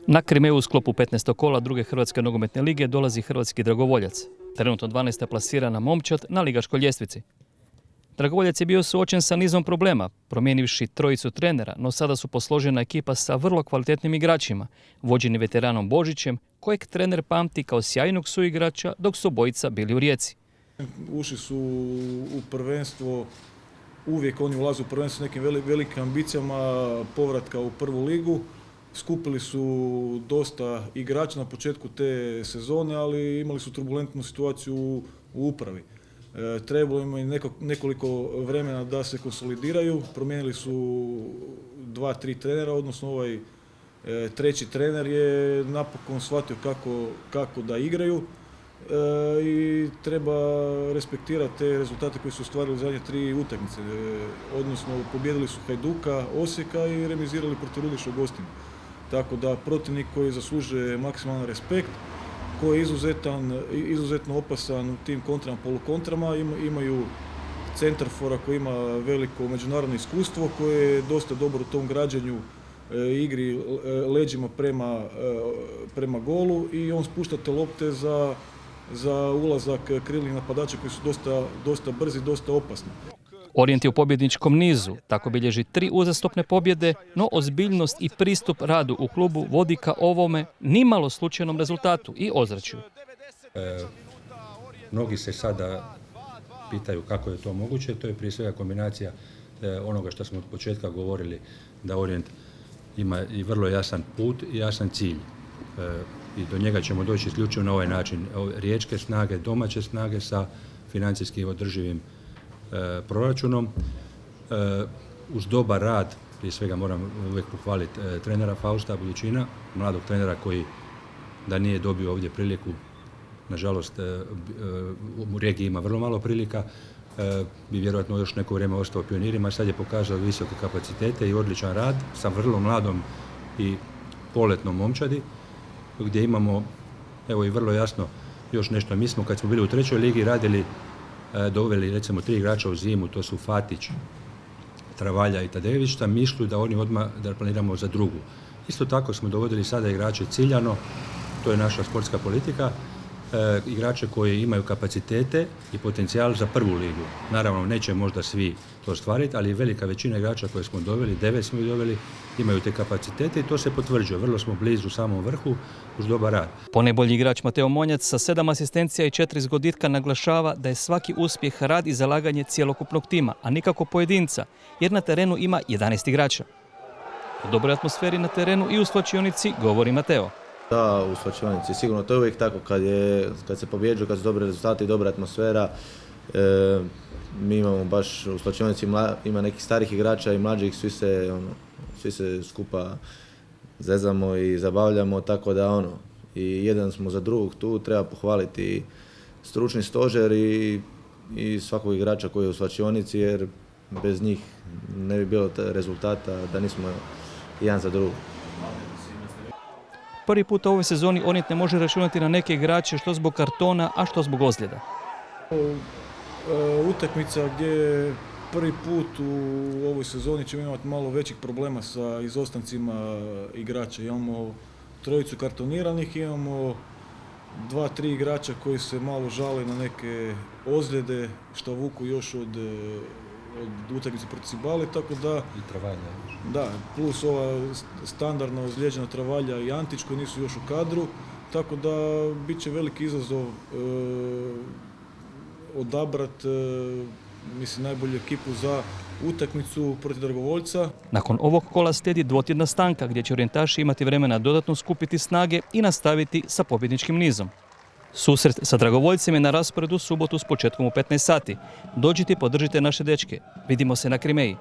Na Krimeju u sklopu 15. kola druge Hrvatske nogometne lige dolazi hrvatski Dragovoljac, trenutno 12. plasirana momčad na ligaškoj ljestvici. Dragovoljac je bio suočen sa nizom problema, promijenivši trojicu trenera, no sada su posložena ekipa sa vrlo kvalitetnim igračima, vođeni veteranom Božićem, kojeg trener pamti kao sjajnog suigrača dok su obojica bili u Rijeci. Ušli su u prvenstvo, uvijek oni ulaze u prvenstvo s nekim velikim ambicijama povratka u prvu ligu. Skupili su dosta igrača na početku te sezone, ali imali su turbulentnu situaciju u upravi. Trebalo im je nekoliko vremena da se konsolidiraju, promijenili su 2-3 trenera, odnosno ovaj treći trener je napokon shvatio kako da igraju i treba respektirati te rezultate koje su ostvarili u zadnje 3 utakmice. Odnosno pobijedili su Hajduka, Osijeka i remizirali protiv Rudeša u gostima. Tako da protivnik koji zaslužuje maksimalan respekt, koji je izuzetno opasan u tim kontrama, polukontrama, imaju centarfora koji ima veliko međunarodno iskustvo, koje je dosta dobro u tom građenju igri leđima prema golu i on spušta te lopte za ulazak krilnih napadača koji su dosta brzi, dosta opasni. Orijent je u pobjedničkom nizu, tako bilježi 3 uzastopne pobjede, no ozbiljnost i pristup radu u klubu vodi ka ovome nimalo slučajnom rezultatu i ozračju. Mnogi se sada pitaju kako je to moguće, to je prije svega kombinacija onoga što smo od početka govorili, da Orijent ima i vrlo jasan put i jasan cilj. I do njega ćemo doći isključivo na ovaj način. Riječke snage, domaće snage sa financijski održivim proračunom. Uz dobar rad, prije svega moram uvijek pohvaliti trenera Fausta Budućina, mladog trenera koji da nije dobio ovdje priliku, nažalost u regiji ima vrlo malo prilika, bi vjerojatno još neko vrijeme ostao pionirima, sad je pokazao visoke kapacitete i odličan rad sa vrlo mladom i poletnom momčadi, gdje imamo, evo i vrlo jasno još nešto, mi smo kad smo bili u 3. ligi radili, doveli recimo 3 igrača u zimu, to su Fatić, Travalja i Tadejević, mišlju da oni odmah da planiramo za drugu. Isto tako smo dovodili sada igrače ciljano, to je naša sportska politika, igrače koji imaju kapacitete i potencijal za prvu ligu. Naravno, neće možda svi to ostvariti, ali velika većina igrača koje smo doveli, 9 smo ih doveli, imaju te kapacitete i to se potvrđuje. Vrlo smo blizu samom vrhu uz dobar rad. Ponajbolji igrač Mateo Monjac sa 7 asistencija i 4 zgoditka naglašava da je svaki uspjeh rad i zalaganje cjelokupnog tima, a nikako pojedinca, jer na terenu ima 11 igrača. O dobroj atmosferi na terenu i u svlačionici govori Mateo. Da, u svlačionici sigurno, to je uvijek tako kad se pobjeđuje, kad su dobri rezultati i dobra atmosfera. Mi imamo baš u svlačionici ima nekih starih igrača i mlađih, svi se skupa zezamo i zabavljamo, tako da i jedan smo za drugog tu, treba pohvaliti stručni stožer i svakog igrača koji je u svlačionici, jer bez njih ne bi bilo rezultata da nismo jedan za drugog. Prvi put u ovoj sezoni Orijent ne može računati na neke igrače što zbog kartona, a što zbog ozljeda. Utakmica gdje prvi put u ovoj sezoni ćemo imati malo većih problema sa izostancima igrača. Imamo 3 kartoniranih, imamo 2-3 igrača koji se malo žale na neke ozljede što vuku još od utakmice protiv Cibale, tako da... I Travalja. Da, plus ova standardna ozlijeđena Travalja i Antić koji nisu još u kadru, tako da bit će veliki izazov odabrati najbolju ekipu za utakmicu protiv Dragovoljca. Nakon ovog kola slijedi dvotjedna stanka gdje će orijentaši imati vremena dodatno skupiti snage i nastaviti sa pobjedničkim nizom. Susret sa Dragovoljcem je na rasporedu subotu s početkom u 15 sati. Dođite i podržite naše dečke. Vidimo se na Krimeji.